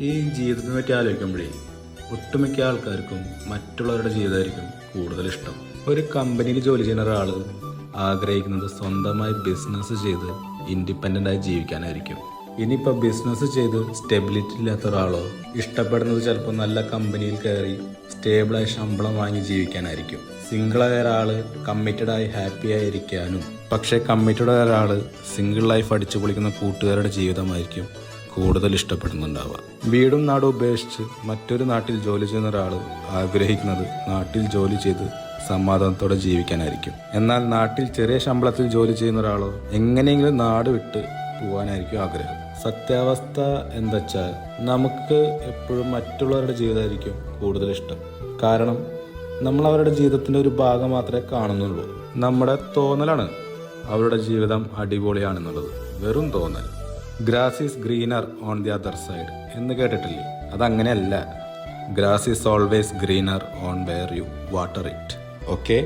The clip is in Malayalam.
ഈ ജീവിതത്തിനെ പറ്റി ആലോചിക്കുമ്പോഴേ ഒട്ടുമിക്ക ആൾക്കാർക്കും മറ്റുള്ളവരുടെ ജീവിതമായിരിക്കും കൂടുതൽ ഇഷ്ടം. ഒരു കമ്പനിയിൽ ജോലി ചെയ്യുന്ന ഒരാൾ ആഗ്രഹിക്കുന്നത് സ്വന്തമായി ബിസിനസ് ചെയ്ത് ഇൻഡിപെൻഡൻ്റായി ജീവിക്കാനായിരിക്കും. ഇനിയിപ്പോൾ ബിസിനസ് ചെയ്ത് സ്റ്റെബിലിറ്റി ഇല്ലാത്ത ഒരാളോ ഇഷ്ടപ്പെടുന്നത് ചിലപ്പോൾ നല്ല കമ്പനിയിൽ കയറി സ്റ്റേബിളായി ശമ്പളം വാങ്ങി ജീവിക്കാനായിരിക്കും. സിംഗിളായ ഒരാൾ കമ്മിറ്റഡായി ഹാപ്പിയായി ഇരിക്കാനും, പക്ഷേ കമ്മിറ്റഡായ ഒരാൾ സിംഗിൾ ലൈഫ് അടിച്ചു പൊളിക്കുന്ന കൂട്ടുകാരുടെ ജീവിതമായിരിക്കും കൂടുതൽ ഇഷ്ടപ്പെടുന്നുണ്ടാവുക. വീടും നാടും ഉപേക്ഷിച്ച് മറ്റൊരു നാട്ടിൽ ജോലി ചെയ്യുന്ന ഒരാൾ ആഗ്രഹിക്കുന്നത് നാട്ടിൽ ജോലി ചെയ്ത് സമാധാനത്തോടെ ജീവിക്കാനായിരിക്കും. എന്നാൽ നാട്ടിൽ ചെറിയ ശമ്പളത്തിൽ ജോലി ചെയ്യുന്ന ഒരാളോ എങ്ങനെയെങ്കിലും നാട് വിട്ട് പോകാനായിരിക്കും ആഗ്രഹം. സത്യാവസ്ഥ എന്താച്ചാൽ നമുക്ക് എപ്പോഴും മറ്റുള്ളവരുടെ ജീവിതമായിരിക്കും കൂടുതൽ ഇഷ്ടം. കാരണം നമ്മൾ അവരുടെ ജീവിതത്തിൻ്റെ ഒരു ഭാഗം മാത്രമേ കാണുന്നുള്ളൂ. നമ്മുടെ തോന്നലാണ് അവരുടെ ജീവിതം അടിപൊളിയാണെന്നുള്ളത്. വെറും തോന്നൽ. Grass is greener on the other side എന്ന് കേട്ടിട്ടില്ലേ? അതങ്ങനെയല്ല. Grass is always greener on where you water it. Okay.